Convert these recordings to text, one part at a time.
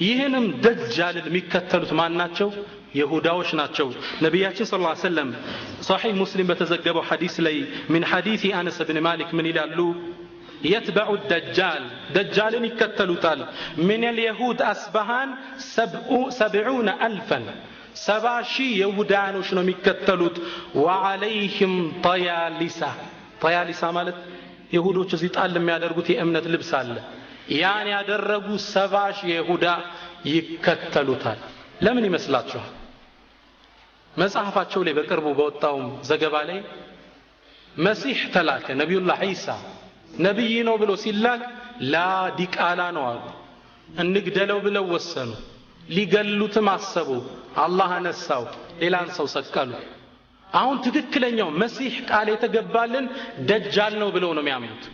ይህንም ደጃልን የሚከተሉት ማን ናቸው? ይሁዳዎች ናቸው። ነብያችን ሰለላሁ ዐለይሂ ወሰለም ሷሂህ ሙስሊም በተዘገበው ሐዲስ ላይ من حديث أنس بن مالك ምን ይላሉ? يتبع الدجال دجالን ይከተሉታል من اليهود أصبحان 70,000 70,000 ይሁዳኖች ነው የሚከተሉት وعليهم طيالسة ማለት ይሁዶች እዚህ ጣል የሚያደርጉት የእምነት ልብስ አለ። ያን ያደረጉ 70,000 ይሁዳ ይከተሉታል። ለምን ይመስላችኋል? መጽሐፋቸው ላይ በቅርቡ በወጣው ዘገባ ላይ መሲህ ተላከ ነብዩላህ ዒሳ ነብይ ነው ብሎ ሲላክ ላ ዲቃላ ነው አሉ። እንግደለው ብለው ወሰኑ። ሊገሉትም አሰቡ። አላህ አነሳው፣ ሌላን ሰው ሰቀሉ። አሁን ትክክለኛው መሲህ ቃል የተገባልን ደጃል ነው ብለው ነው የሚያምኑት።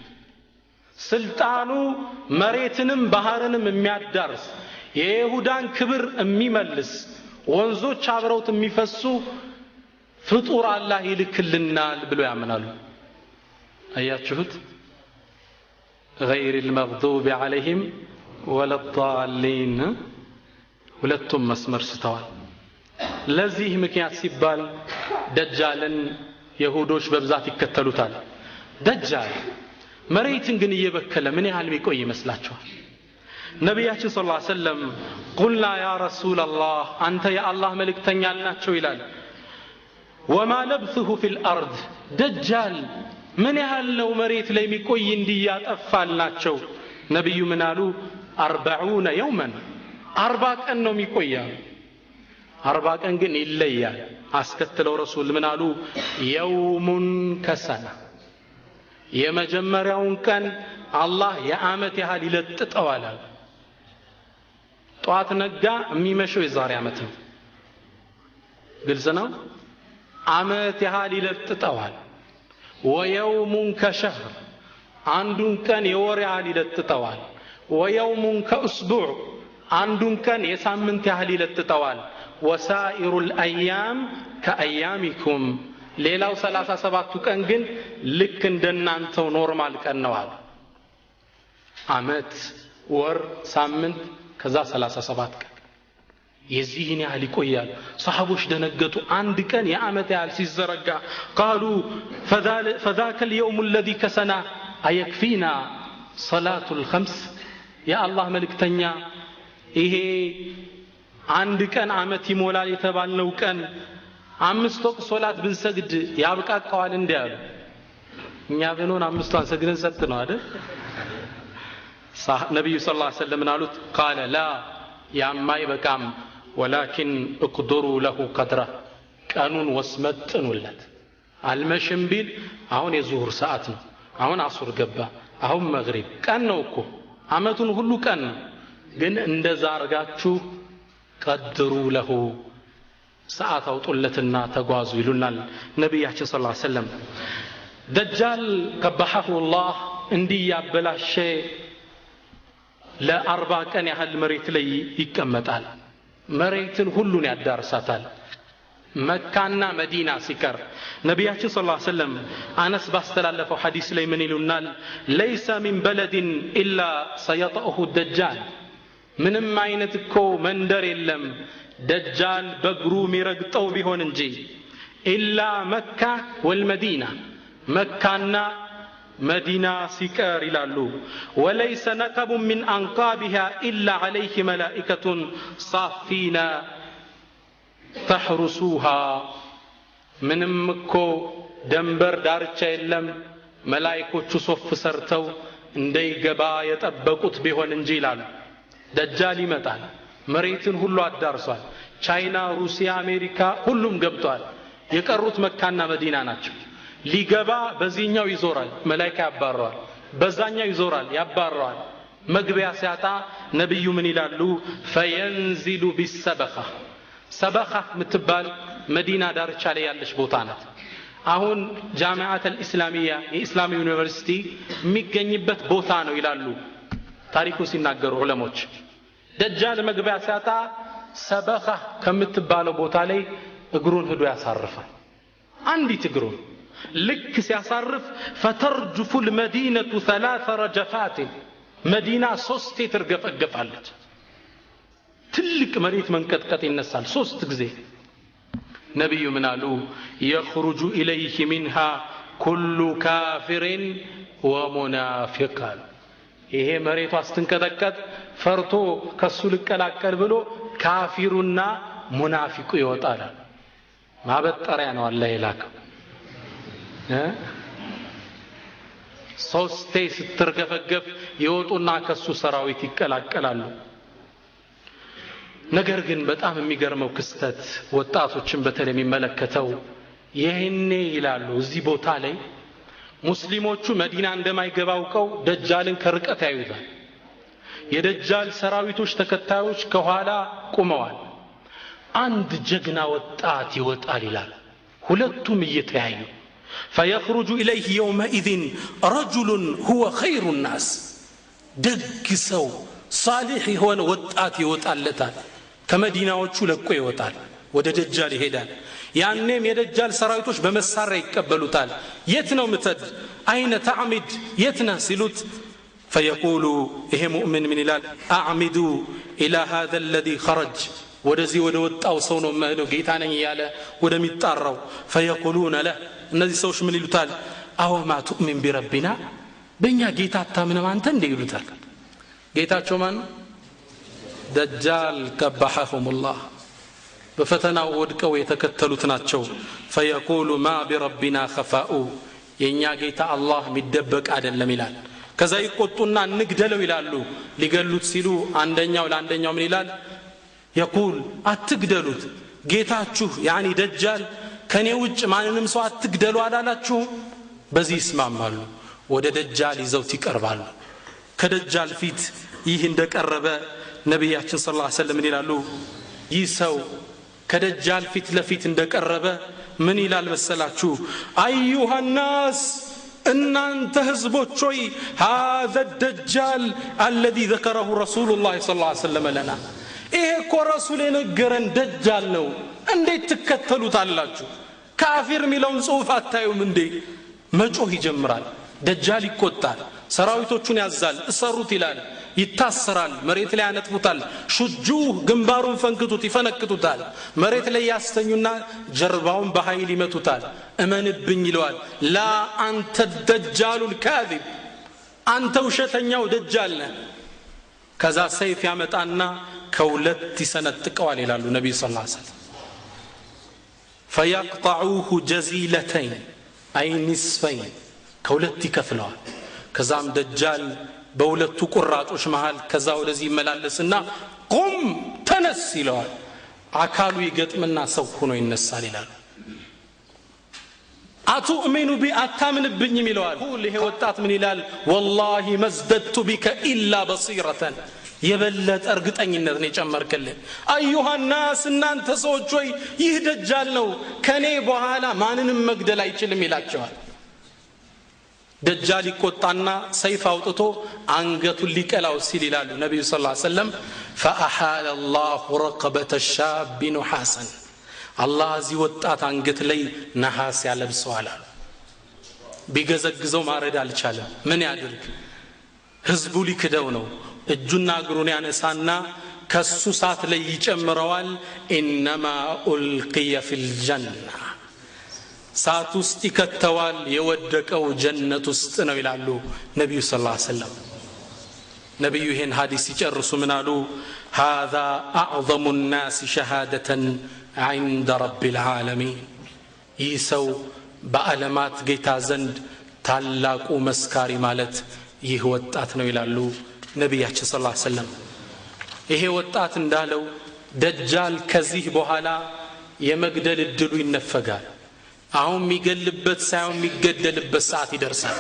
ስልጣኑ መሬትንም ባህርንም የሚያዳርስ የይሁዳን ክብር የሚመልስ ወንዞች አብረውት የሚፈሱ ፍጡር አላህ ይልክልናል ብሎ ያምናሉ። አያችሁት? غير المغضوب عليهم ولا الضالين ሁለቱም መስመር ስተዋል። ለዚህ ምክንያት ሲባል ደጃልን ይሁዶች በብዛት ይከተሉታል። ደጃል መሬትን ግን እየበከለ ምን ያህል የሚቆይ ይመስላችኋል? ነብያችን ሰለላሁ ዐለይሂ ወሰለም قلنا يا رسول الله አንተ የአላህ መልእክተኛ ናቸው ይላል። وما لبثه في الارض ደጃል ምን ያህል ነው መሬት ላይ የሚቆይ እንዲያጠፋልናቸው? ነብዩ ምን አሉ? 40 يوما 40 ቀን ነው የሚቆየው። 40 ቀን ግን ይለያል። አስከተለው ረሱል ምን አሉ? የውሙን ከሰና የመጀመሪያውን ቀን አላህ የዓመት ያህል ይለጥጠዋል። ጧት ነጋ የሚመሸው የዛሬ ዓመት ነው። ግልጽ ነው። ዓመት ያህል ይለጥጠዋል። ወየውሙን ከሸህር አንዱን ቀን የወር ያህል ይለጥጠዋል። ወየውሙን ከእስቡዕ አንዱን ቀን የሳምንት ያህል ይለጥጠዋል። ወሳኢሩል አያም ከአያሚኩም ሌላው 37ቱ ቀን ግን ልክ እንደናንተው ኖርማል ቀን ነው አሉ። ዓመት፣ ወር፣ ሳምንት ከዛ 37 ቀን የዚህን ያህል ይቆያል። ሰሃቦች ደነገጡ። አንድ ቀን የዓመት ያህል ሲዘረጋ قالوا فذاك اليوم الذي كسنا ايكفينا صلاه الخمس يا الله መልእክተኛ ይሄ አንድ ቀን ዓመት ይሞላል የተባለው ቀን 5 ወቅት ሶላት ብንሰግድ ያብቃቃዋል እንዲያሉ። እኛ ብንሆን 5ቷን ሰግደን ሰጥ ነው አይደል? ነብዩ ሰለላሁ ዐለይሂ ወሰለም አሉት قال لا ያማ ይበቃም ولكن اقدروا له قدره ቀኑን ወስመጥኑለት። አልመሽም ቢል አሁን የዙህር ሰዓት ነው፣ አሁን አሱር ገባ፣ አሁን መግሪብ ቀን ነው እኮ ዓመቱን ሁሉ ቀን ነው። ግን እንደዛ አርጋችሁ ቀድሩ ለሁ ሰዓት አውጡለትና ተጓዙ ይሉናል ነብያችን ሰለላሁ ዐለይሂ ወሰለም። ደጃል ቀበሐሁ አላህ እንዲያበላሸ ለ40 ቀን ያህል መሬት ላይ ይቀመጣል። መሬትን ሁሉን ያዳርሳታል። መካና መዲና ሲቀር ነብያችን ሰለላሁ ዐለይሂ ወሰለም አነስ ባስተላለፈው ሐዲስ ላይ ምን ይሉናል? ليس من بلد الا سيطأه الدجال ምንም አይነት እኮ መንደር የለም ደጃል በእግሩ የሚረግጠው ቢሆን እንጂ ኢላ መካ ወልመዲና መካና መዲና ሲቀር ይላሉ። ወለይሰ ነቀቡ من አንቃቢሃ ኢላ عليه መላኢከቱ صافين تحرسوها ምንም እኮ ደንበር ዳርቻ የለም መላእክቶቹ ሶፍ ሰርተው እንዳይገባ የጠበቁት ቢሆን እንጂ ይላሉ። ደጃል ይመጣል። መሬትን ሁሉ አዳርሷል። ቻይና፣ ሩሲያ፣ አሜሪካ ሁሉም ገብቷል። የቀሩት መካና መዲና ናቸው። ሊገባ በዚህኛው ይዞራል፣ መላእክት ያባረዋል። በዛኛው ይዞራል፣ ያባረዋል። መግቢያ ሲያጣ ነብዩ ምን ይላሉ? ፈየንዚሉ ቢሰበኻ ሰበኻ ምትባል መዲና ዳርቻ ላይ ያለች ቦታ ናት። አሁን ጃሚዓት አልእስላሚያ የኢስላም ዩኒቨርሲቲ የሚገኝበት ቦታ ነው ይላሉ ታሪኩ ሲናገሩ ዑለሞች። ደጃል መግቢያ ሲያጣ ሰበኻ ከምትባለው ቦታ ላይ እግሩን ሄዶ ያሳርፋል። አንዲት እግሩን ልክ ሲያሳርፍ فترجف المدينه 3 رجفات መዲና 3 ትርገፈገፋለች። ትልቅ መሬት መንቀጥቀጥ ይነሳል 3 ጊዜ ነብዩ ምን አሉ يخرج إليه منها كل كافر ومنافق ይሄ መሬቷ ስትንቀጠቀጥ ፈርቶ ከሱ ልቀላቀል ብሎ ካፊሩና ሙናፊቁ ይወጣል ማበጠሪያ ነው አላህ ይላከው ሶስቴ ስትርገፈገፍ ይወጡና ከሱ ሰራዊት ይቀላቀላሉ ነገር ግን በጣም የሚገርመው ክስተት ወጣቶችን በተለይ የሚመለከተው ይሄኔ ይላሉ እዚህ ቦታ ላይ ሙስሊሞቹ መዲና እንደማይገባውቀው ደጃልን ከርቀት ያዩታል የደጃል ሰራዊቶች ተከታዮች ከኋላ ቆመዋል አንድ ጀግና ወጣት ይወጣል ይላል ሁለቱም እየተያዩ فيخرج إليه يومئذ رجل هو خير الناس دق سو صالح هون وطات يوطالታል ከመዲናዎቹ ለቆ ይወጣል ወደ ደጃል ይሄዳል ያንንም የደጃል ሰራዊቶች በመሳሪያ ይቀበሉታል የት ነው ምትድ አይነ ተዕሚድ የትና ሲሉት فيقول ይሄ ሙእሚን ምን ይላል اعمدوا الى هذا الذي خرج ወደዚህ ወደ ወጣው ሰው ነው ማለት ጌታ ነኝ ያለ ወደሚጣራው فيقولون له እነዚህ ሰዎች ምን ይሉታል አው ማ تؤمن بربنا በእኛ ጌታ አታምንም አንተ እንደ ይሉታል ጌታቸው ማን ደጃል ቀበሐሁም الله በፈተናው ወድቀው የተከተሉት ናቸው فيقول ما بربنا خفاء የኛ ጌታ አላህ የሚደበቅ አይደለም ይላል ከዛ ይቆጡና እንግደለው ይላሉ ሊገሉት ሲሉ አንደኛው ለአንደኛው ምን ይላል يقول አትግደሉት ጌታችሁ ያኒ ደጃል ከኔ ውጭ ማንንም ሰው አትግደሉ አላላችሁ በዚህ ይስማማሉ ወደ ደጃል ይዘውት ይቀርባሉ ከደጃል ፊት ይህ እንደቀረበ ነብያችን ሰለላሁ ዐለይሂ ወሰለም ይላሉ ይህ ሰው ከደጃል ፊት ለፊት እንደቀረበ ምን ይላል መሰላችሁ አዩሃ الناس እናንተ ህዝቦች ሆይ هذا الدجال الذي ذكره رسول الله صلى الله عليه وسلم لنا ይሄ እኮ ረሱል የነገረን ደጃል ነው እንዴት ትከተሉታላችሁ ካፊር ሚለውን ጽሁፍ አታዩም እንዴ መጮህ ይጀምራል ደጃል ይቆጣል ሰራዊቶቹን ያዛል እሰሩት ይላል ይታሰራል መሬት ላይ ያነጥፉታል ሹጁህ ግንባሩን ፈንክቱት ይፈነክቱታል መሬት ላይ ያስተኙና ጀርባውን በኃይል ይመቱታል እመንብኝ ይለዋል ላ አንተ ደጃሉል ካዚብ አንተ ውሸተኛው ደጃል ነህ ከዛ ሰይፍ ያመጣና ከሁለት ይሰነጥቀዋል ይላሉ ነብዩ ሰለላሁ ዐለይሂ ወሰለም فيقطعوه جزيلتين اي نصفين ከሁለት ይከፍለዋል ከዛም ደጃል በሁለቱ ቁራጮች መሃል ከዛ ወደዚህ ይመላለስና ቁም ተነስ ይለዋል አካሉ ይገጥምና ሰው ሆኖ ይነሳል ይላል አቱእሚኑ ቢአታምንብኝም ይለዋል ይሄ ወጣት ምን ይላል والله ما ازددت بك الا بصيره የበለጠ እርግጠኝነት ነው የጨመርክልኝ አዩሃ الناس እናንተ ሰዎች ሆይ ይህ ደጃል ነው ከኔ በኋላ ማንንም መግደል አይችልም ይላቸዋል ደጃል ይቆጣና ሰይፍ አውጥቶ አንገቱን ሊቀላው ሲል ይላሉ ነብዩ ሰለላሁ ዐለይሂ ወሰለም فاحال الله رقبه الشاب نحاسا الله እዚህ ወጣት አንገት ላይ ነሐስ ያለብሰዋል ቢገዘግዘው ማረድ አልቻለም ምን ያድርግ ህዝቡ ሊክደው ነው እጁና እግሩን ያነሳና ከሱ ሳት ላይ ይጨምረዋል انما القي في الجنه ሳት ውስጥ ይከተዋል የወደቀው ጀነት ውስጥ ነው ይላሉ ነብዩ ሰለላሁ ዐለይሂ ወሰለም ነብዩ ይሄን ሐዲስ ይጨርሱ ምን አሉ هذا اعظم الناس شهاده عند رب العالمين ይሰው በዓለማት ጌታ ዘንድ ታላቁ መስካሪ ማለት ይህ ወጣት ነው ይላሉ ነብያችን ሰለላሁ ዐለይሂ ወሰለም ይሄ ወጣት እንዳለው ደጃል ከዚህ በኋላ የመግደል እድሉ ይነፈጋል አሁን የሚገልበት ሳይሆን የሚገደልበት ሰዓት ይደርሳል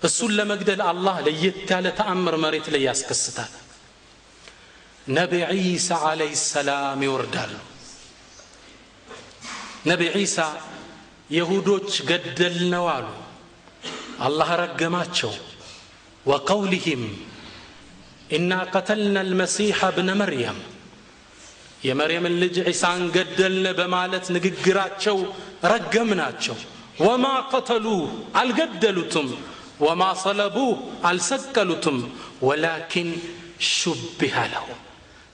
እሱን ለመግደል አላህ ለየት ያለ ተአምር መሬት ላይ ያስከስታል ነብይ ኢሳ አለይሂ ሰላም ይወርዳሉ ነብይ ኢሳ ይሁዶች ገደልነው አሉ አላህ ረገማቸው وقولهم إنا قتلنا المسيح ابن مريم يا مريم اللي عيسان قدلنا بمالت نققراتشو رقمناتشو وما قتلوه القدلتم وما صلبوه السكلتم ولكن شبه لهم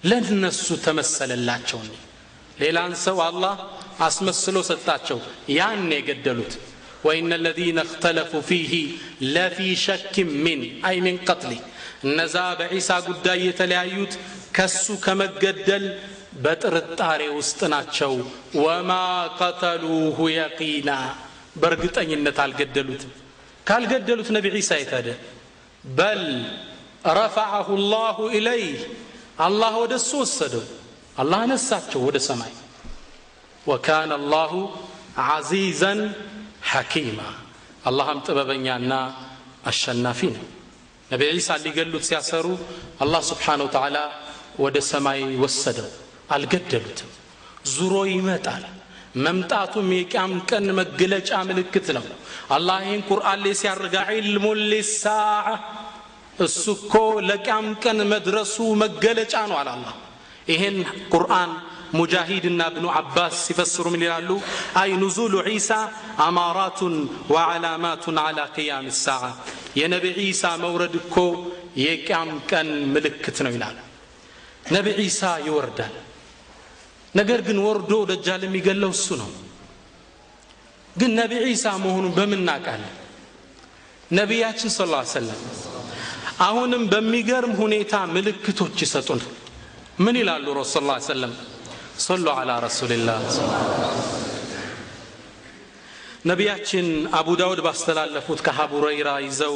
ለነሱ ተመሰለላቸው ሌላን ሰው አላህ አስመስሎ ሰጣቸው ያን የገደሉት وإن الذين اختلفوا فيه لا في شك من أي من قتله እነዛ በዒሳ ጉዳይ የተለያዩት ከሱ ከመገደል በጥርጣሬ ውስጥ ናቸው وما قتلوه يقينا በእርግጠኝነት አልገደሉትም ካልገደሉት ነብይ ዒሳ ይታደ بل رفعه الله إليه الله ወደሱ ወሰደው الله ነሳቸው ወደ ሰማይ وكان الله عزيزا حكيما اللهم ጥበበኛና አሸናፊ ነው ነብይ ዒሳ ሊገሉት ሲያሰሩ الله سبحانه وتعالى ወደ ሰማይ ወሰደው አልገደሉትም ዙሮ ይመጣል መምጣቱም የቂያም ቀን መገለጫ ምልክት ነው አላህ ይህን ቁርአን ላይ ሲያርጋ ዒልሙ ሊሳዓ እሱኮ ለቂያም ቀን መድረሱ መገለጫ ነው አለ አላህ ይህን ቁርአን ሙጃሂድና ኢብኑ አባስ ሲፈስሩ ምን ይላሉ አይ ኑዙሉ ዒሳ አማራቱን ወዓላማቱን አላ ቂያም الساعه የነብይ ዒሳ መውረድ እኮ የቂያም ቀን ምልክት ነው ይላል ነብይ ዒሳ ይወርዳል ነገር ግን ወርዶ ደጃል የሚገለው እሱ ነው ግን ነብይ ዒሳ መሆኑን በምን እናውቃለን ነብያችን ሰለላሁ ዐለይሂ ወሰለም አሁንም በሚገርም ሁኔታ ምልክቶች ይሰጡን ምን ይላሉ ረሱል ሰለላሁ ዐለይሂ ወሰለም صلوا على رسول الله ነብያችን አቡ ዳውድ ባስተላለፉት ከአቡ ሁረይራ ይዘው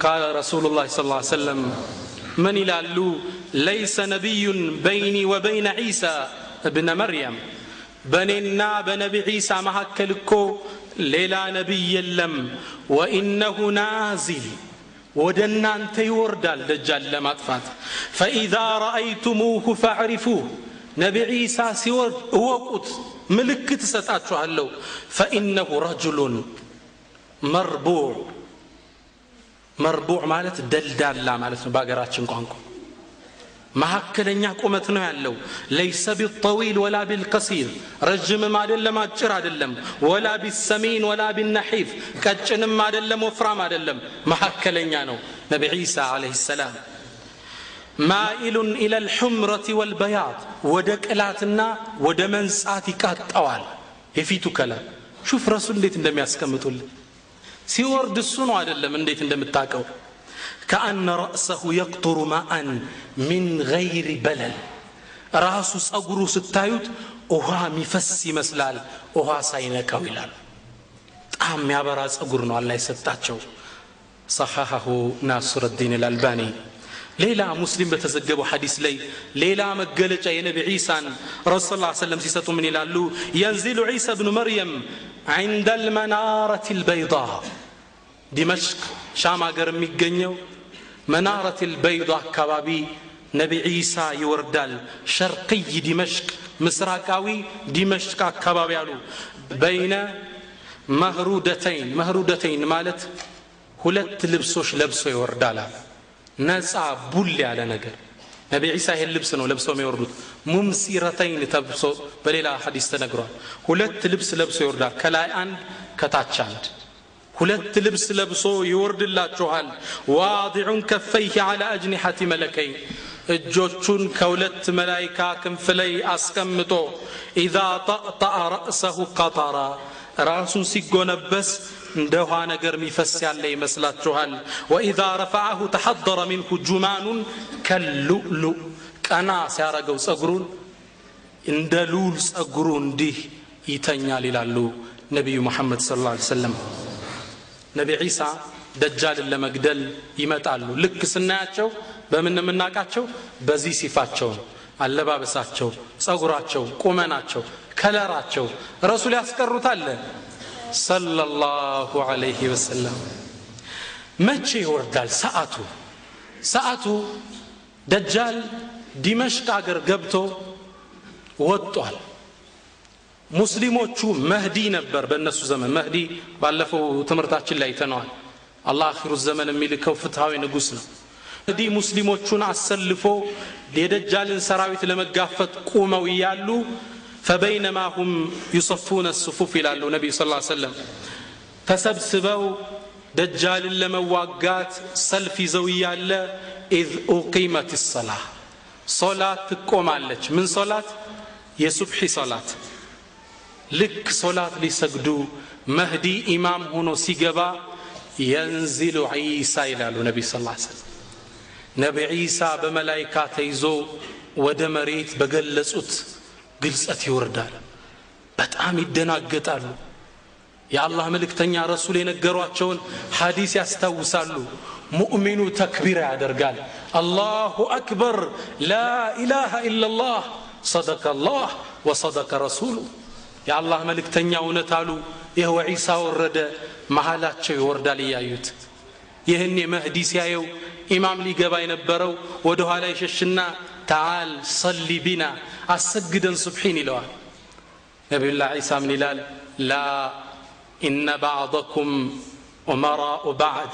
قال رسول الله صلى الله عليه وسلم من ይላሉ ليس نبي بيني وبين عيسى ابن مريم በኔና በነብይ ዒሳ መካከል እኮ ሌላ ነብይ የለም وانه نازل ودنانت يوردال دجال لماطفات فاذا رايتموه فاعرفوه نبي عيسى سيورد وقت ملكت سطاچوالو فانه رجل مربوع ማለት ደልዳላ ማለት ነው ባገራችን ቋንቋ መሐከለኛ ቁመት ነው ያለው ليس بالطويل ولا بالقصير ረጅምም አይደለም አጭር አይደለም ولا بالسمين ولا بالنحيف ቀጭንም አይደለም ወፍራም አይደለም መሐከለኛ ነው ነብይ ዒሳ አለይሂ ሰላም مائل الى الحمرة والبياض ወደቅላትና ወደ መንጻት ይቃጣዋል የፊቱ ከለር شوف رسول እንዴት እንደሚያስቀምጡልን ሲወርድ እሱ ነው አይደለም እንዴት እንደምታቀው كأن رأسه يقطر ماء من غير بلل راسه صغرو ستايوت اوها ميفس يመስላል اوها ሳይነካው ይላል ጣም ያበራ صغر ነው አላህ የሰጣቸው صححه ناصر الدين الألباني ሌላ ሙስሊም በተዘገበው ሐዲስ ላይ ሌላ መገለጫ የነብይ ዒሳን ረሱል ሰለላሁ ዐለይሂ ወሰለም ሲሰጡ ምን ይላሉ ينزل عيسى ابن مريم عند المنارة البيضاء دمشق شام ሀገር የሚገኘው منارة البيضاء አካባቢ ነብይ ዒሳ ይወርዳል شرقي دمشق ምስራቃዊ ዲመሽቅ አካባቢ ያሉ بين مهرودتين ማለት ሁለት ልብሶች ለብሶ ይወርዳል ነፃ ቡል ያለ ነገር ነብይ ዒሳ ይሄን ልብስ ነው ለብሶ የሚወርዱት ሙምሲረተይን ተብሶ በሌላ ሐዲስ ተነግሯል ሁለት ልብስ ለብሶ ይወርዳል ከላይ አንድ ከታች አንድ ሁለት ልብስ ለብሶ ይወርድላችኋል ዋዲዑን ከፈይሂ على اجنحه ملكين እጆቹን ከሁለት መላእክት ክንፍ ላይ አስቀምጦ اذا طأطأ رأسه قطرا ራሱን ሲጎነበስ እንደውሃ ነገር የሚፈስ ያለ ይመስላችኋል واذا رفعه تحضر منه جمان كاللؤلؤ ቀና ሲያረገው ጸጉሩን እንደ ሉል ጸጉሩ እንዲህ ይተኛል ይላሉ ነብዩ መሐመድ ሰለላሁ ዐለይሂ ወሰለም ነብይ ዒሳ ደጃልን ለመግደል ይመጣሉ ልክ ስናያቸው በምን ምናቃቸው በዚህ ሲፋቸው አለባበሳቸው ጸጉራቸው ቁመናቸው ከለራቸው ረሱል ያስቀሩታል ሰለላሁ ዐለይሂ ወሰለም መቼ ይወርዳል ሰዓቱ ደጃል ዲመሽቅ ሀገር ገብቶ ወጥቷል ሙስሊሞቹ መህዲ ነበር በእነሱ ዘመን መህዲ ባለፈው ትምርታችን ላይ ተነዋል አላህ አኺሩ ዘመን የሚልከው ፍትሃዊ ንጉስ ነው መህዲ ሙስሊሞቹን አሰልፎ የደጃልን ሰራዊት ለመጋፈጥ ቆመው ይያሉ فبينما هم يصفون الصفوف الى النبي صلى الله عليه وسلم تسبسبوا دجال لمواقات سلف زويا اذ اقيمت الصلاه ሶላት ትቆማለች ምን ሶላት የሱብሒ ሶላት ልክ ሶላት ሊሰግዱ መህዲ ኢማም ሆኖ ሲገባ ينزل عيسى ይላሉ ነብዩ ሰለላሁ ዐለይሂ ወሰለም ነብዩ ዒሳ በመላእክታ ተይዞ ወደ መሬት በገለጹት ግልጸት ይወርዳል በጣም ይደናገጣሉ የአላህ መልእክተኛ ረሱል የነገሯቸውን ሐዲስ ያስታውሳሉ ሙእሚኑ ተክቢር ያደርጋል አላሁ አክበር ላ ኢላሃ ኢላላህ صدق الله وصدق رسوله የአላህ መልእክተኛ እውነት አሉ ይሄው ዒሳ ወረደ መሐላቸው ይወርዳል ያዩት ይሄን መህዲ ሲያየው ኢማም ሊገባ የነበረው ወደ ኋላ ይሸሽና تعال صلي بنا አሰግደን ሱብሒን ይለዋል ነብዩላህ ዒሳ ምን ይላል لا إن بعضكم أمراء بعد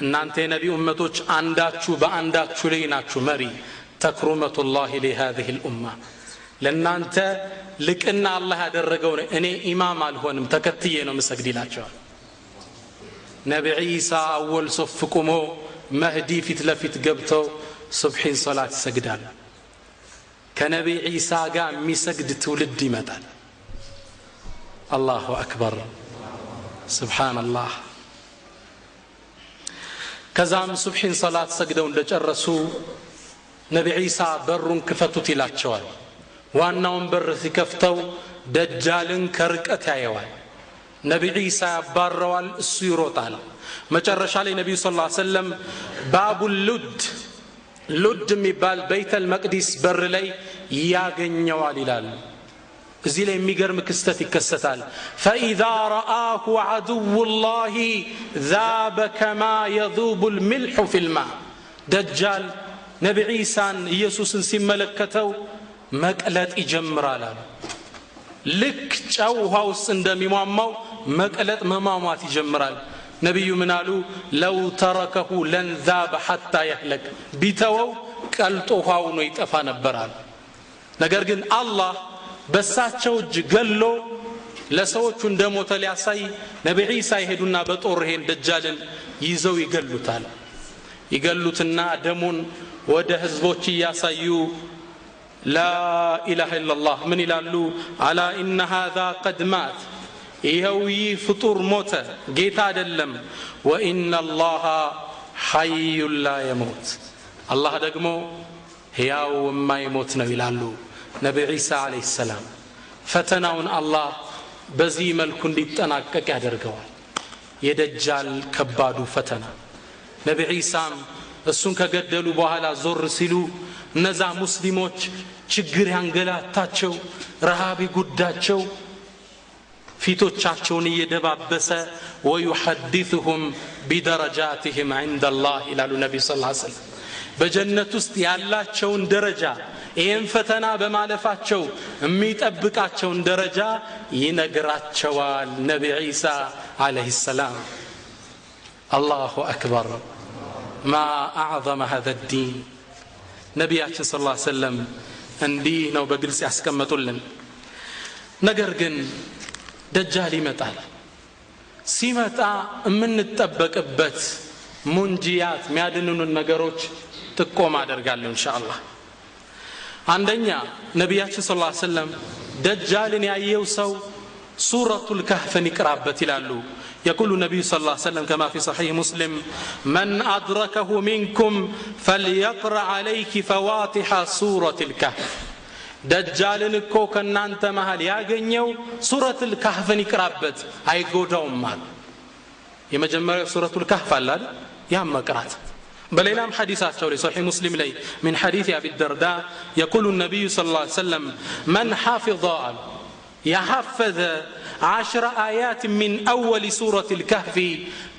እናንተ የነብዩ ኡመቶች አንዳችሁ በአንዳችሁ ላይ ናችሁ መሪ تكرمة الله لهذه الأمة ለናንተ ልቅና አላህ ያደረገው እኔ ኢማም አልሆንም ተከትዬ ነው መስገድላቸው ነብዩ ዒሳ አወል ሶፍ ቆሞ መህዲ ፊት ለፊት ገብተው ሱብሒን ሶላት ይሰግዳል ከነብዩ ዒሳ ጋር የሚሰግድ ትውልድ ይመጣል አላሁ አክበር ሱብሃንአላህ ከዛም ሱብሒን ሶላት ሰግደው እንደጨረሱ ነብዩ ዒሳ በሩን ክፈቱት ይላቸዋል ዋናውን በር ሲከፍተው ደጃልን ከርቀት ያየዋል ነብዩ ዒሳ ያባረዋል እሱ ይሮጣል መጨረሻ ላይ ነብዩ ሰለላሁ ዐለይሂ ወሰለም ባቡል ሉድ የሚባል ቤተል መቅዲስ በር ላይ ያገኘዋል ይላል እዚህ ላይ የሚገርም ክስተት ይከሰታል فاذا رآه عدو الله ذاب كما يذوب الملح في الماء دجال ነብዩ ዒሳን ኢየሱስን ሲመለከተው መቅለጥ ይጀምራል ልክ ጨው ውሃ ውስጥ እንደሚሟሟው መቅለጥ መሟሟት ይጀምራል ነብዩ ምን አሉ لو تركه لن ذاب حتى يهلك ቢተወው ቀልጦ ውሃው ነው ይጠፋ ነበራል ነገር ግን አላህ በሳቸው እጅ ገሎ ለሰዎቹ እንደሞተ ሊያሳይ ነብዩ ዒሳ ይሄዱና በጦር ይሄን ደጃልን ይዘው ይገሉትና ደሙን ወደ ህዝቦች ያሳዩ لا إله إلا الله من ይላሉ على إن هذا قد مات ይሄው ፍጡር ሞተ ጌታ አይደለም وإن الله حي لا يموت الله ደግሞ ሕያው የማይሞት ነው ይላሉ ነብዩ ዒሳ አለይሂ ሰላም ፈተናውን አላህ በዚህ መልኩ እንዲጠናቀቅ ያደርገዋል የደጃል ከባዱ ፈተና ነብዩ ዒሳም እሱን ከገደሉ በኋላ ዞር ሲሉ እነዛ ሙስሊሞች ችግር ያንገላታቸው ረሃብ ይጉዳቸው ፊቶቻቸውን እየደባበሰ ويحدثهم بدرجاتهم عند الله ይላሉ ነብዩ ሰለላሁ ዐለይሂ ወሰለም በጀነት ውስጥ ያላቸውን ደረጃ ይሄን ፈተና በማለፋቸው የሚጠብቃቸውን ደረጃ ይነግራቸዋል ነብዩ ዒሳ አለይሂ ሰላም አላሁ አክበር ما أعظم هذا الدين ነብያችን ሰለላሁ ዐለይሂ ወሰለም እንዲህ ነው በግልጽ ያስቀመጡልን ነገር ግን ደጃል ይመጣል ሲመጣ የምንጠበቅበት ሙንጂያት የሚያድኑን ነገሮች ጥቆማ አደርጋለሁ ኢንሻአላህ አንደኛ ነብያችን ሰለላሁ ዐለይሂ ወሰለም ደጃልን ያየው ሰው ሱረቱል ካህፍን ይቅራበት ይላሉ يقول النبي صلى الله عليه وسلم كما في صحيح مسلم من أدركه منكم فليقرأ عليك فواتح سورة الكهف دجالن እኮ ከናንተ መሃል ያገኘው ሱረቱል ካህፍን ይቅራበት አይጎዳውም ማለት የመጀመሪያው ሱረቱል ካህፍ አለ ያም መቅራት በሌላም ሐዲሳቸው ላይ صحيح مسلم ላይ من حديث أبي الدرداء يقول النبي صلى الله عليه وسلم من حفظ يحفظ 10 آيات من أول سورة الكهف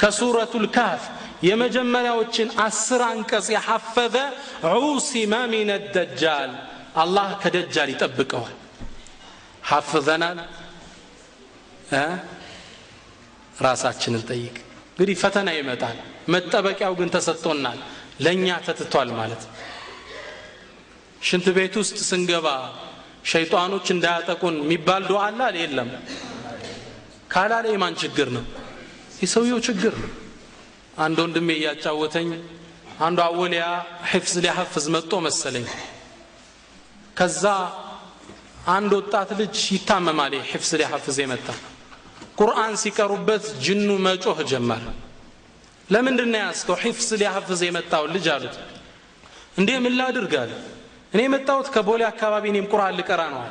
كسورة الكهف የመጀመሪያዎችን 10 አንቀጽ ያሐፈዘ ዑሲማ ሚን الدجال الله ከደጃል ይጠብቀዋል حفظናል ራሳችንን ጠይቅ እንግዲህ ፈተና ይመጣል መጠበቂያው ግን ተሰጥቶናል ለኛ ተትቷል ማለት ሽንት ቤት ውስጥ ስንገባ ሸይጣኖች እንዳያጠቁን የሚባል ዱዓ አለ የለም ካላለ የማን ችግር ነው የሰውየው ችግር ነው አንድ ወንድሜ ያጫወተኝ አንዱ አወሊያ ሒፍዝ ሊያሐፍዝ መጥቶ መሰለኝ ከዛ አንድ ወጣት ልጅ ይታመማል ሒፍዝ ሊሐፍዝ የመጣ ቁርአን ሲቀሩበት ጅኑ መጮህ ጀመረ ለምንድን ነው ያስከው ሒፍዝ ሊሐፍዝ የመጣው ልጅ አሉት እንዴ ምን ላድርጋል እኔ መጣሁት ከቦሌ አካባቢ እኔም ቁርአን ልቀራ ነው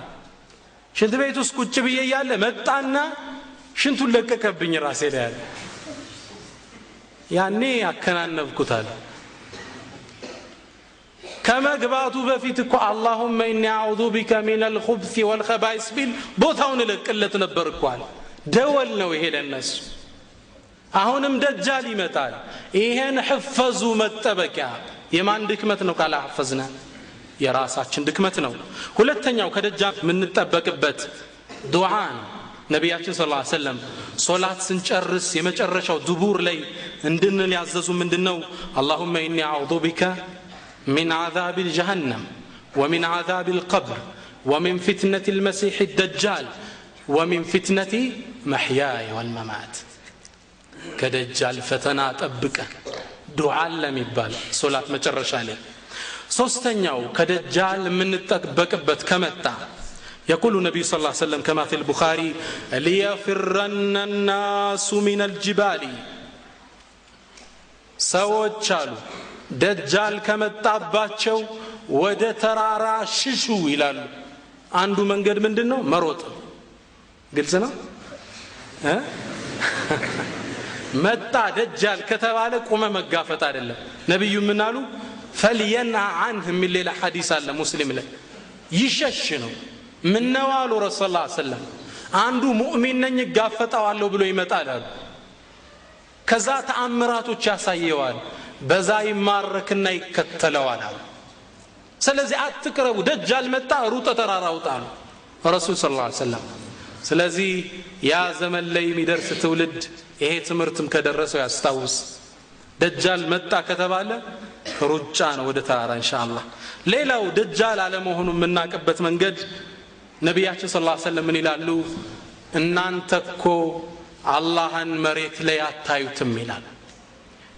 ሽንት ቤት ውስጥ ቁጭ ብዬ ያለ መጣና ሽንቱን ለቀቀብኝ ራሴ ላይ ያለ ያኔ አከናነብኩታል ከመግባቱ በፊት እኮ اللهم اني اعوذ بك من الخبث والخبائث ቢል ቦታውን ለቅለት ነበር እኮ አለ ደወል ነው ይሄ ለነሱ አሁንም ደጃል ይመጣል ይሄን حفظ መጠበቂያ የማን ድክመት ነው ካላ حفظنا የራሳችን ድክመት ነው ሁለተኛው ከደጃል የምንጠበቅበት ዱዓን ነብያችን ሰለላሁ ዐለይሂ ወሰለም ሶላት ስንጨርስ የመጨረሻው ዱቡር ላይ እንድንል ያዘዙ ምንድነው اللهم اني اعوذ بك من عذاب جهنم ومن عذاب القبر ومن فتنة المسيح الدجال ومن فتنة محياي والممات كدجال فتنا طبق دعاء لم يبال صلاه مጨረሻ ላይ ሶስተኛው ከደጃል የምንጠበቅበት ከመጣ يقول النبي صلى الله عليه وسلم كما في البخاري ليفرن الناس من الجبال ሰዎች አሉ ደጃል ከመጣባቸው ወደ ተራራ ሽሹ ይላሉ አንዱ መንገድ ምንድነው መሮጥ ግልጽ ነው መጣ ደጃል ከተባለ ቆመ መጋፈጥ አይደለም ነብዩ ምን አሉ فلينع عنه من ሌላ ሐዲስ አለ ሙስሊም ላይ ይሸሽ ነው ምን ነው አሉ ረሱላህ ሰለላሁ ዐለይሂ ወሰለም አንዱ ሙእሚን ነኝ ጋፈጣዋለሁ ብሎ ይመጣል አሉ ከዛ ተአምራቶች ያሳየዋል በዛ ይማረክና ይከተለዋል ስለዚህ አትቅረቡ ደጃል መጣ ሩጥ ተራራውጣሉ ረሱል ሰለላሁ ዐለይሂ ወሰለም ስለዚህ ያ ዘመን ላይ የሚደርስ ትውልድ ይሄ ትምርትም ከደረሰው ያስታውስ ደጃል መጣ ከተባለ ሩጫ ነው ወደ ተራራ ኢንሻአላህ ሌላው ደጃል አለመሆኑ የምናቀበት መንገድ ነብያችን ሰለላሁ ዐለይሂ ወሰለም ምን ይላሉ እናንተኮ አላህን መሬት ላይ አታዩትም ይላል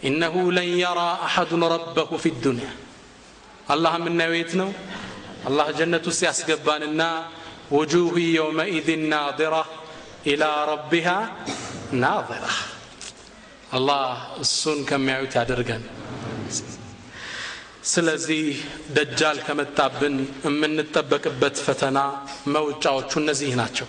إنه لن يرى أحد ربه في الدنيا الله من نويتنا الله جنة سياسقباننا وجوه يومئذ ناظرة إلى ربها ناظرة الله السن كم يعيت عدرقان سلزي دجال كمتابن من نتبك بتفتنا موجعوش النزيه ناتشو